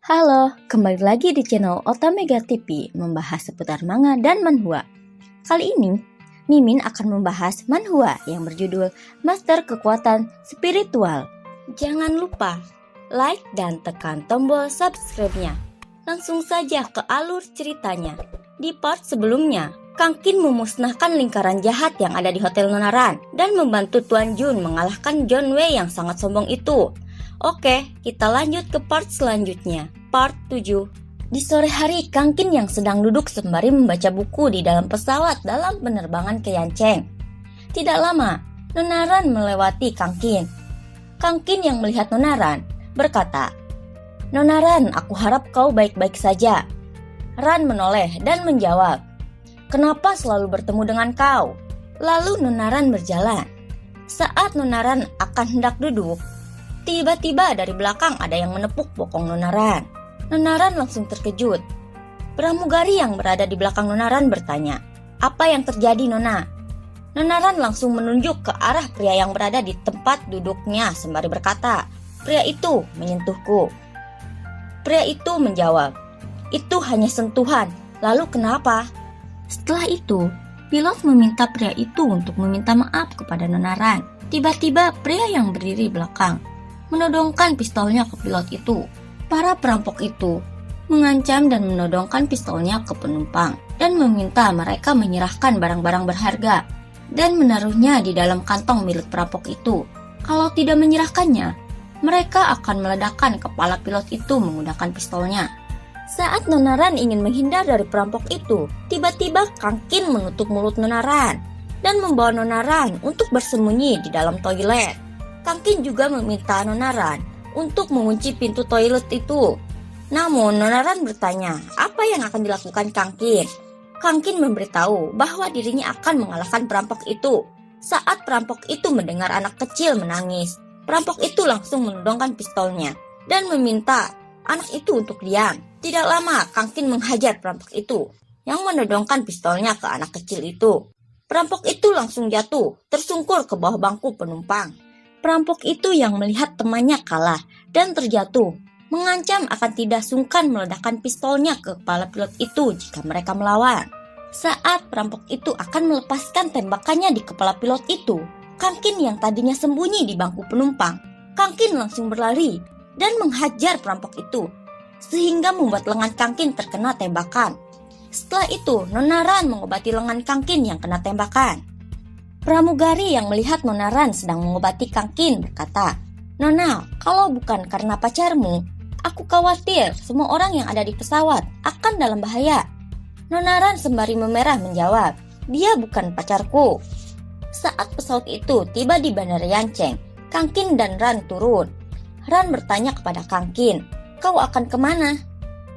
Halo, kembali lagi di channel Otamega TV membahas seputar manga dan manhwa. Kali ini, Mimin akan membahas manhwa yang berjudul Master Kekuatan Spiritual. Jangan lupa like dan tekan tombol subscribe-nya. Langsung saja ke alur ceritanya. Di part sebelumnya, Kang Qin memusnahkan lingkaran jahat yang ada di Hotel Nonaran dan membantu Tuan Jun mengalahkan John Wei yang sangat sombong itu. Oke, kita lanjut ke part selanjutnya, part 7. Di sore hari, Kang Qin yang sedang duduk sembari membaca buku di dalam pesawat dalam penerbangan ke Yancheng. Tidak lama, Nonaran melewati Kang Qin. Kang Qin yang melihat Nonaran berkata, "Nonaran, aku harap kau baik-baik saja." Ran menoleh dan menjawab, "Kenapa selalu bertemu dengan kau?" Lalu Nonaran berjalan. Saat Nonaran akan hendak duduk, tiba-tiba dari belakang ada yang menepuk bokong Nonaran. Nonaran langsung terkejut. Pramugari yang berada di belakang Nonaran bertanya, "Apa yang terjadi, Nona?" Nonaran langsung menunjuk ke arah pria yang berada di tempat duduknya sembari berkata, "Pria itu menyentuhku." Pria itu menjawab, "Itu hanya sentuhan, lalu kenapa?" Setelah itu, pilot meminta pria itu untuk meminta maaf kepada Nonaran. Tiba-tiba pria yang berdiri belakang menodongkan pistolnya ke pilot itu. Para perampok itu mengancam dan menodongkan pistolnya ke penumpang dan meminta mereka menyerahkan barang-barang berharga dan menaruhnya di dalam kantong milik perampok itu. Kalau tidak menyerahkannya, mereka akan meledakkan kepala pilot itu menggunakan pistolnya. Saat Nonaran ingin menghindar dari perampok itu, tiba-tiba Kang Qin menutup mulut Nonaran dan membawa Nonaran untuk bersembunyi di dalam toilet. Kang Qin juga meminta Nonaran untuk mengunci pintu toilet itu. Namun Nonaran bertanya, apa yang akan dilakukan Kang Qin? Kang Qin memberitahu bahwa dirinya akan mengalahkan perampok itu. Saat perampok itu mendengar anak kecil menangis, perampok itu langsung menodongkan pistolnya dan meminta anak itu untuk diam. Tidak lama Kang Qin menghajar perampok itu yang menodongkan pistolnya ke anak kecil itu. Perampok itu langsung jatuh, tersungkur ke bawah bangku penumpang. Perampok itu yang melihat temannya kalah dan terjatuh, mengancam akan tidak sungkan meledakkan pistolnya ke kepala pilot itu jika mereka melawan. Saat perampok itu akan melepaskan tembakannya di kepala pilot itu, Kang Qin yang tadinya sembunyi di bangku penumpang, Kang Qin langsung berlari dan menghajar perampok itu, sehingga membuat lengan Kang Qin terkena tembakan. Setelah itu, Nonaran mengobati lengan Kang Qin yang kena tembakan. Pramugari yang melihat Nonaran sedang mengobati Kang Qin berkata, "Nona, kalau bukan karena pacarmu, aku khawatir semua orang yang ada di pesawat akan dalam bahaya." Nonaran sembari memerah menjawab, "Dia bukan pacarku." Saat pesawat itu tiba di Bandara Yancheng, Kang Qin dan Ran turun. Ran bertanya kepada Kang Qin, "Kau akan kemana?"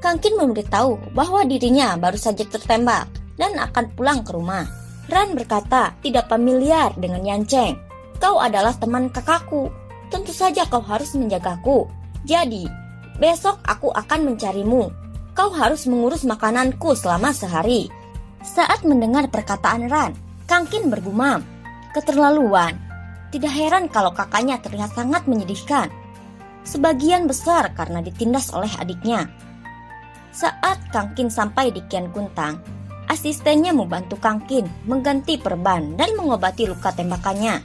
Kang Qin memberitahu bahwa dirinya baru saja tertembak dan akan pulang ke rumah. Ran berkata tidak familiar dengan Yancheng. "Kau adalah teman kakakku. Tentu saja kau harus menjagaku. Jadi, besok aku akan mencarimu. Kau harus mengurus makananku selama sehari." Saat mendengar perkataan Ran, Kang Qin bergumam, "Keterlaluan. Tidak heran kalau kakaknya terlihat sangat menyedihkan. Sebagian besar karena ditindas oleh adiknya." Saat Kang Qin sampai di Kian Kuntang, asistennya membantu Kang Qin mengganti perban dan mengobati luka tembakannya.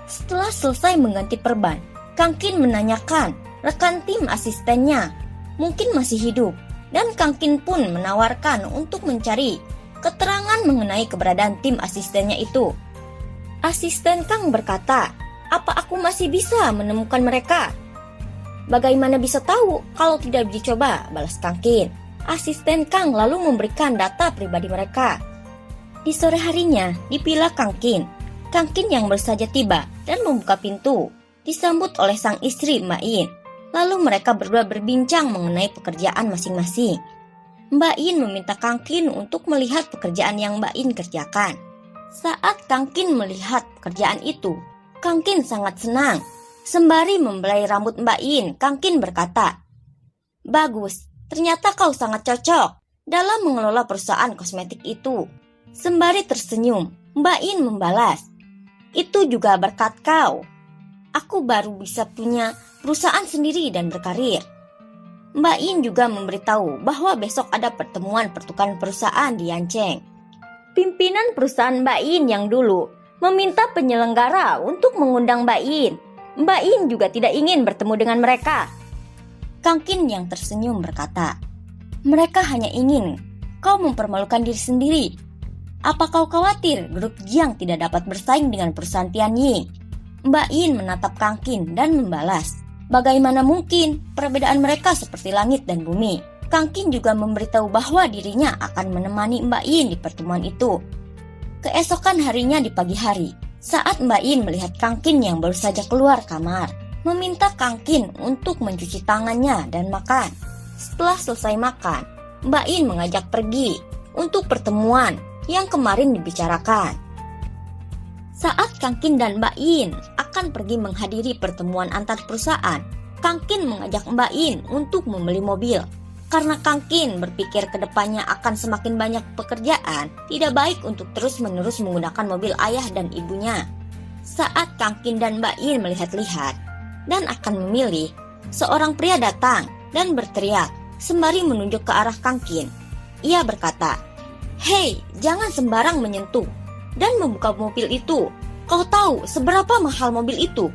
Setelah selesai mengganti perban, Kang Qin menanyakan rekan tim asistennya mungkin masih hidup, dan Kang Qin pun menawarkan untuk mencari keterangan mengenai keberadaan tim asistennya itu. Asisten Kang berkata, "Apa aku masih bisa menemukan mereka?" "Bagaimana bisa tahu kalau tidak dicoba?" balas Kang Qin. Asisten Kang lalu memberikan data pribadi mereka. Di sore harinya, dipilih Kang Qin. Kang Qin yang baru saja tiba dan membuka pintu, disambut oleh sang istri Mbak In. Lalu mereka berdua berbincang mengenai pekerjaan masing-masing. Mbak In meminta Kang Qin untuk melihat pekerjaan yang Mbak In kerjakan. Saat Kang Qin melihat pekerjaan itu, Kang Qin sangat senang. Sembari membelai rambut Mbak In, Kang Qin berkata, "Bagus. Ternyata kau sangat cocok dalam mengelola perusahaan kosmetik itu." Sembari tersenyum, Mbak In membalas, "Itu juga berkat kau. Aku baru bisa punya perusahaan sendiri dan berkarir." Mbak In juga memberitahu bahwa besok ada pertemuan pertukaran perusahaan di Yancheng. Pimpinan perusahaan Mbak In yang dulu meminta penyelenggara untuk mengundang Mbak In. Mbak In juga tidak ingin bertemu dengan mereka. Kang Qin yang tersenyum berkata, "Mereka hanya ingin kau mempermalukan diri sendiri. Apa kau khawatir grup Jiang tidak dapat bersaing dengan perusahaan Tianying?" Mbak In menatap Kang Qin dan membalas, "Bagaimana mungkin, perbedaan mereka seperti langit dan bumi." Kang Qin juga memberitahu bahwa dirinya akan menemani Mbak In di pertemuan itu. Keesokan harinya di pagi hari, saat Mbak In melihat Kang Qin yang baru saja keluar kamar, meminta Kang Qin untuk mencuci tangannya dan makan. Setelah selesai makan, Mbak In mengajak pergi untuk pertemuan yang kemarin dibicarakan. Saat Kang Qin dan Mbak In akan pergi menghadiri pertemuan antar perusahaan, Kang Qin mengajak Mbak In untuk membeli mobil. Karena Kang Qin berpikir kedepannya akan semakin banyak pekerjaan, tidak baik untuk terus-menerus menggunakan mobil ayah dan ibunya. Saat Kang Qin dan Mbak In melihat-lihat dan akan memilih, seorang pria datang dan berteriak sembari menunjuk ke arah Kang Qin. Ia berkata, "Hei, jangan sembarang menyentuh dan membuka mobil itu. Kau tahu seberapa mahal mobil itu?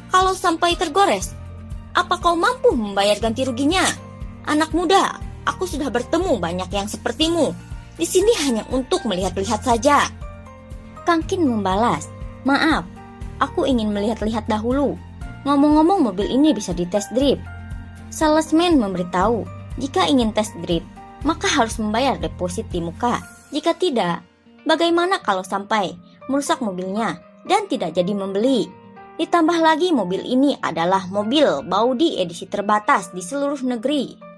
Kalau sampai tergores, apa kau mampu membayar ganti ruginya? Anak muda, aku sudah bertemu banyak yang sepertimu. Di sini hanya untuk melihat-lihat saja." Kang Qin membalas, "Maaf, aku ingin melihat-lihat dahulu. Ngomong-ngomong, mobil ini bisa dites drive." Salesman memberitahu, jika ingin tes drive, maka harus membayar deposit di muka. Jika tidak, bagaimana kalau sampai merusak mobilnya dan tidak jadi membeli? Ditambah lagi mobil ini adalah mobil Baudi edisi terbatas di seluruh negeri.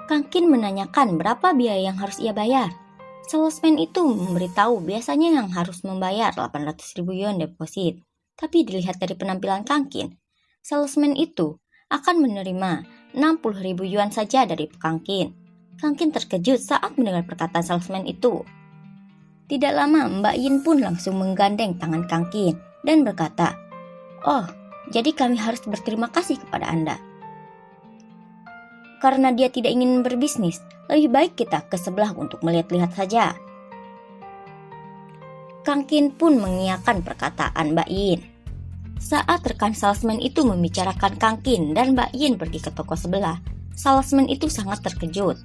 Kang Qin menanyakan berapa biaya yang harus ia bayar. Salesman itu memberitahu biasanya yang harus membayar 800.000 yuan deposit. Tapi dilihat dari penampilan Kang Qin, salesman itu akan menerima 60.000 yuan saja dari Kang Qin. Kang Qin terkejut saat mendengar perkataan salesman itu. Tidak lama Mbak Yin pun langsung menggandeng tangan Kang Qin dan berkata, "Oh, jadi kami harus berterima kasih kepada Anda. Karena dia tidak ingin berbisnis, lebih baik kita ke sebelah untuk melihat-lihat saja." Kang Qin pun mengiyakan perkataan Mbak Yin. Saat rekan salesman itu membicarakan Kang Qin dan Mbak Yin pergi ke toko sebelah, salesman itu sangat terkejut.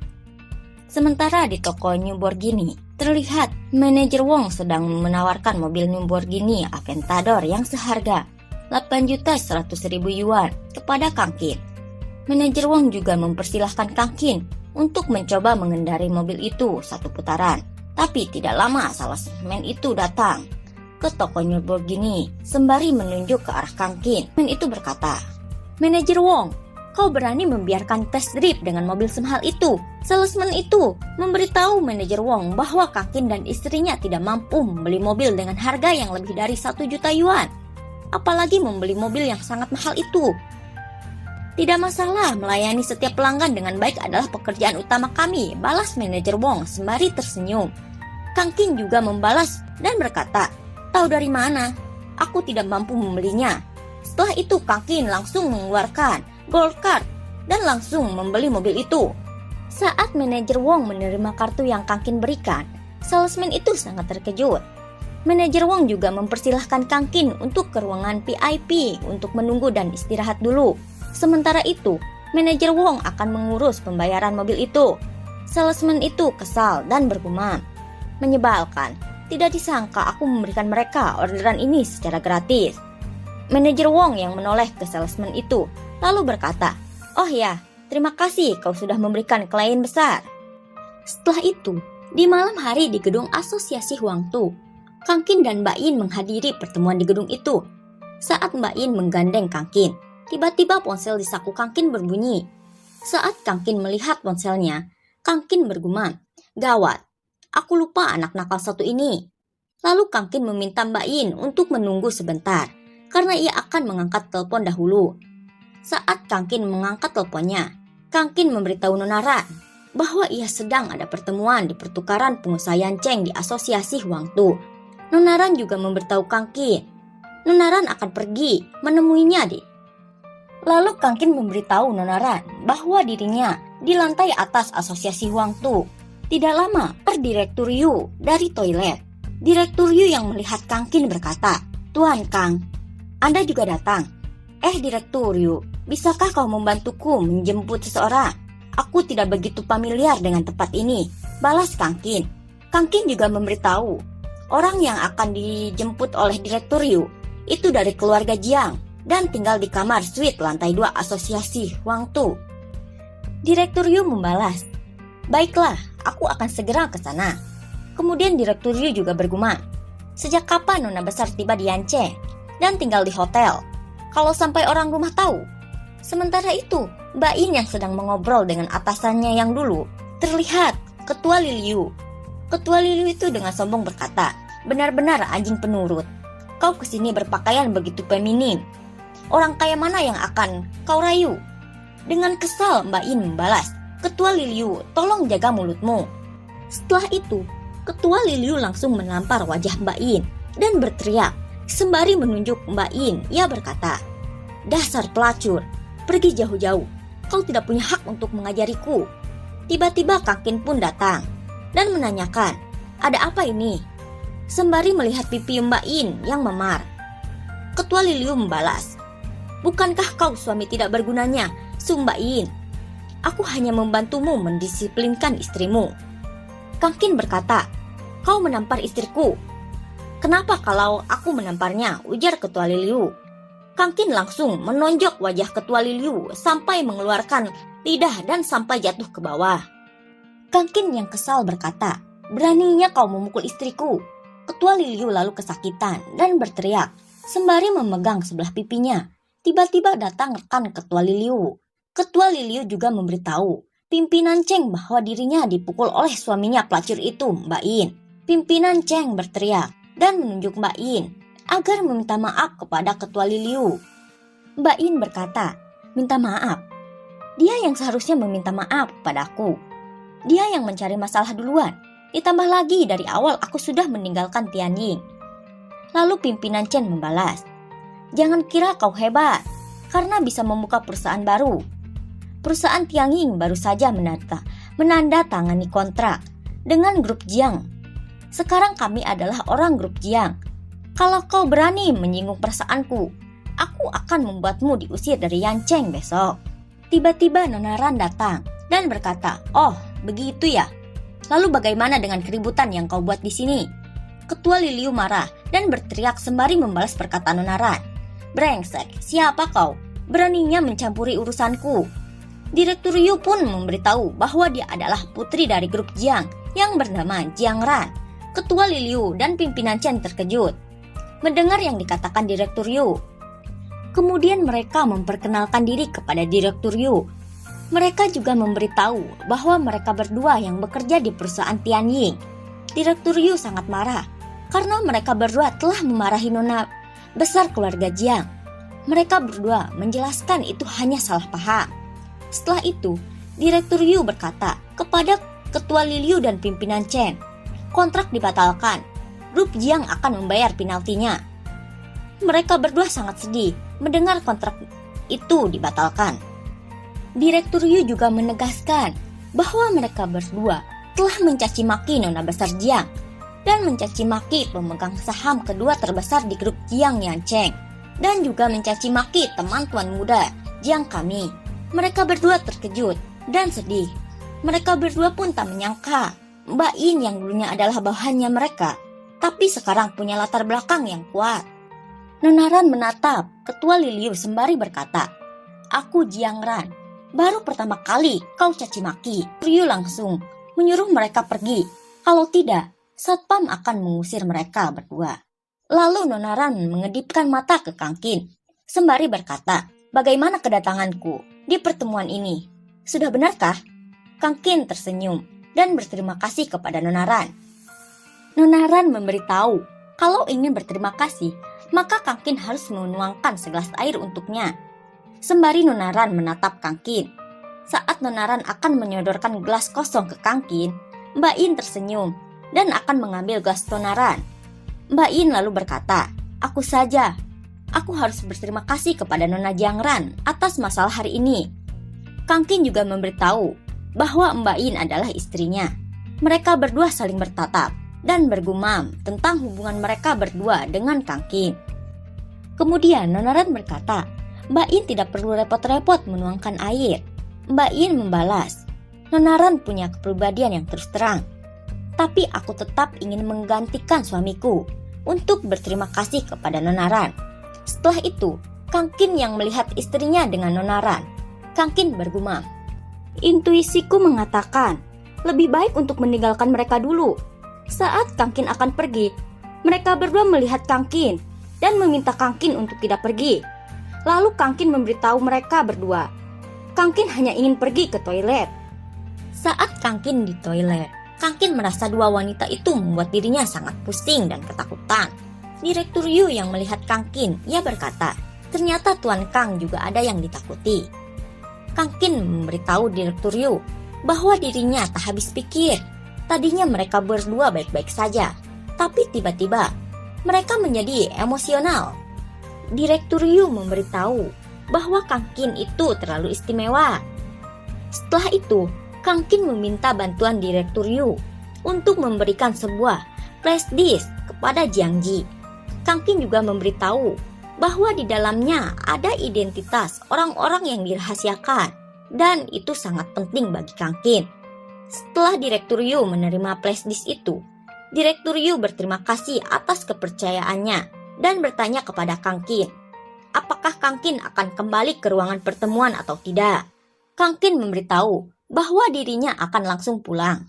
Sementara di toko New Borghini, terlihat manajer Wong sedang menawarkan mobil New Borghini Aventador yang seharga 8.100.000 yuan kepada Kang Qin. Manajer Wong juga mempersilahkan Kang Qin untuk mencoba mengendarai mobil itu satu putaran. Tapi tidak lama salesman itu datang ke toko New Borghini sembari menunjuk ke arah Kang Qin. Salesman itu berkata, "Manajer Wong, kau berani membiarkan tes drive dengan mobil semahal itu?" Salesman itu memberitahu manajer Wong bahwa Kang Qin dan istrinya tidak mampu membeli mobil dengan harga yang lebih dari 1 juta yuan. Apalagi membeli mobil yang sangat mahal itu. "Tidak masalah, melayani setiap pelanggan dengan baik adalah pekerjaan utama kami," balas manajer Wong sembari tersenyum. Kang Qin juga membalas dan berkata, "Tahu dari mana? Aku tidak mampu membelinya." Setelah itu Kang Qin langsung mengeluarkan gold card dan langsung membeli mobil itu. Saat manajer Wong menerima kartu yang Kang Qin berikan, salesman itu sangat terkejut. Manajer Wong juga mempersilahkan Kang Qin untuk ke ruangan VIP untuk menunggu dan istirahat dulu. Sementara itu, manajer Wong akan mengurus pembayaran mobil itu. Salesman itu kesal dan bergumam, "Menyebalkan, tidak disangka aku memberikan mereka orderan ini secara gratis." Manajer Wong yang menoleh ke salesman itu, lalu berkata, "Oh ya, terima kasih kau sudah memberikan klien besar." Setelah itu, di malam hari di gedung asosiasi Huangtu, Kang Qin dan Mbak Yin menghadiri pertemuan di gedung itu. Saat Mbak Yin menggandeng Kang Qin, tiba-tiba ponsel di saku Kang Qin berbunyi. Saat Kang Qin melihat ponselnya, Kang Qin bergumam, "Gawat, aku lupa anak nakal satu ini." Lalu Kang Qin meminta Mbak Yin untuk menunggu sebentar, karena ia akan mengangkat telepon dahulu. Saat Kang Qin mengangkat teleponnya, Kang Qin memberitahu Nona Ran bahwa ia sedang ada pertemuan di pertukaran pengusaha Yancheng di asosiasi Huangtu. Nona Ran juga memberitahu Kang Qin, Nona Ran akan pergi menemuinya Lalu Kangkin memberitahu Nona Ran bahwa dirinya di lantai atas asosiasi Huangtu. Tidak lama, Direktur Yu dari toilet. Direktur Yu yang melihat Kangkin berkata, "Tuan Kang, Anda juga datang." Direktur Yu, bisakah kau membantuku menjemput seseorang? Aku tidak begitu familiar dengan tempat ini, balas Kangkin. Kangkin juga memberitahu, orang yang akan dijemput oleh Direktur Yu itu dari keluarga Jiang dan tinggal di kamar suite lantai 2 asosiasi Huangtu. Direktur Yu membalas, "Baiklah, aku akan segera ke sana." Kemudian Direktur Yu juga bergumam, "Sejak kapan Nona besar tiba di Yancheng dan tinggal di hotel? Kalau sampai orang rumah tahu." Sementara itu, Mbak In yang sedang mengobrol dengan atasannya yang dulu terlihat Ketua Liliu. Ketua Liliu itu dengan sombong berkata, "Benar-benar anjing penurut. Kau kesini berpakaian begitu feminim. Orang kaya mana yang akan kau rayu?" Dengan kesal Mbak In membalas, "Ketua Liliu, tolong jaga mulutmu." Setelah itu, Ketua Liliu langsung menampar wajah Mbak In dan berteriak. Sembari menunjuk Mbak In, ia berkata, "Dasar pelacur, pergi jauh-jauh. Kau tidak punya hak untuk mengajariku." Tiba-tiba Kangkin pun datang dan menanyakan, "Ada apa ini?" Sembari melihat pipi Mbak In yang memar. Ketua Liliu membalas, "Bukankah kau suami tidak bergunanya, Su Mbak In? Aku hanya membantumu mendisiplinkan istrimu." Kangkin berkata, "Kau menampar istriku." "Kenapa kalau aku menamparnya?" ujar Ketua Liliu. Kangkin langsung menonjok wajah Ketua Liliu sampai mengeluarkan lidah dan sampai jatuh ke bawah. Kangkin yang kesal berkata, "Beraninya kau memukul istriku." Ketua Liliu lalu kesakitan dan berteriak sembari memegang sebelah pipinya. Tiba-tiba datang rekan Ketua Liliu. Ketua Liliu juga memberitahu pimpinan Cheng bahwa dirinya dipukul oleh suaminya pelacur itu, Mbak In. Pimpinan Cheng berteriak dan menunjuk Mbak In agar meminta maaf kepada Ketua Liliu. Mbak In berkata, "Minta maaf? Dia yang seharusnya meminta maaf padaku. Dia yang mencari masalah duluan. Ditambah lagi dari awal aku sudah meninggalkan Tianying." Lalu pimpinan Chen membalas, "Jangan kira kau hebat karena bisa membuka perusahaan baru. Perusahaan Tianying baru saja menandatangani kontrak dengan grup Jiang. Sekarang kami adalah orang grup Jiang. Kalau kau berani menyinggung perasaanku, aku akan membuatmu diusir dari Yancheng besok." Tiba-tiba Nona Ran datang dan berkata, "Oh, begitu ya? Lalu bagaimana dengan keributan yang kau buat di sini?" Ketua Liliu marah dan berteriak sembari membalas perkataan Nona Ran, "Brengsek, siapa kau? Beraninya mencampuri urusanku." Direktur Yu pun memberitahu bahwa dia adalah putri dari grup Jiang yang bernama Jiang Ran. Ketua Liliu dan pimpinan Chen terkejut mendengar yang dikatakan Direktur Yu. Kemudian mereka memperkenalkan diri kepada Direktur Yu. Mereka juga memberitahu bahwa mereka berdua yang bekerja di perusahaan Tianying. Direktur Yu sangat marah karena mereka berdua telah memarahi nona besar keluarga Jiang. Mereka berdua menjelaskan itu hanya salah paham. Setelah itu, Direktur Yu berkata kepada Ketua Liliu dan pimpinan Chen, "Kontrak dibatalkan. Grup Jiang akan membayar penaltinya." Mereka berdua sangat sedih mendengar kontrak itu dibatalkan. Direktur Yu juga menegaskan bahwa mereka berdua telah mencaci maki nona besar Jiang dan mencaci maki pemegang saham kedua terbesar di grup Jiang Yancheng dan juga mencaci maki teman tuan muda Jiang kami. Mereka berdua terkejut dan sedih. Mereka berdua pun tak menyangka Mbak In yang dulunya adalah bawahannya mereka, tapi sekarang punya latar belakang yang kuat. Nona Ran menatap Ketua Liliu sembari berkata, "Aku Jiang Ran. Baru pertama kali kau caci maki." Ryu langsung menyuruh mereka pergi. Kalau tidak, satpam akan mengusir mereka berdua. Lalu Nona Ran mengedipkan mata ke Kangkin sembari berkata, "Bagaimana kedatanganku di pertemuan ini? Sudah benarkah?" Kangkin tersenyum dan berterima kasih kepada Nona Ran. Nona Ran memberitahu kalau ingin berterima kasih, maka Kangkin harus menuangkan segelas air untuknya. Sembari Nona Ran menatap Kangkin. Saat Nona Ran akan menyodorkan gelas kosong ke Kangkin, Mbak In tersenyum dan akan mengambil gelas Nona Ran. Mbak In lalu berkata, "Aku saja." Aku harus berterima kasih kepada Nona Jiangran atas masalah hari ini. Kang Qin juga memberitahu bahwa Mbak Yin adalah istrinya. Mereka berdua saling bertatap dan bergumam tentang hubungan mereka berdua dengan Kang Qin. Kemudian Nona Ren berkata, Mbak Yin tidak perlu repot-repot menuangkan air. Mbak Yin membalas, Nona Ren punya kepribadian yang terus terang. Tapi aku tetap ingin menggantikan suamiku untuk berterima kasih kepada Nona Ren. Setelah itu, Kang Qin yang melihat istrinya dengan Nona Ren. Kang Qin bergumam, intuisiku mengatakan, lebih baik untuk meninggalkan mereka dulu. Saat Kang Qin akan pergi, mereka berdua melihat Kang Qin dan meminta Kang Qin untuk tidak pergi. Lalu Kang Qin memberitahu mereka berdua, Kang Qin hanya ingin pergi ke toilet. Saat Kang Qin di toilet, Kang Qin merasa dua wanita itu membuat dirinya sangat pusing dan ketakutan. Direktur Yu yang melihat Kang Qin, ia berkata, ternyata Tuan Kang juga ada yang ditakuti. Kang Qin memberitahu Direktur Yu bahwa dirinya tak habis pikir. Tadinya mereka berdua baik-baik saja, tapi tiba-tiba mereka menjadi emosional. Direktur Yu memberitahu bahwa Kang Qin itu terlalu istimewa. Setelah itu, Kang Qin meminta bantuan Direktur Yu untuk memberikan sebuah flash disk kepada Jiang Ji. Kang Qin juga memberitahu bahwa di dalamnya ada identitas orang-orang yang dirahasiakan dan itu sangat penting bagi Kang Qin. Setelah Direktur Yu menerima flash disk itu, Direktur Yu berterima kasih atas kepercayaannya dan bertanya kepada Kang Qin, apakah Kang Qin akan kembali ke ruangan pertemuan atau tidak. Kang Qin memberitahu bahwa dirinya akan langsung pulang.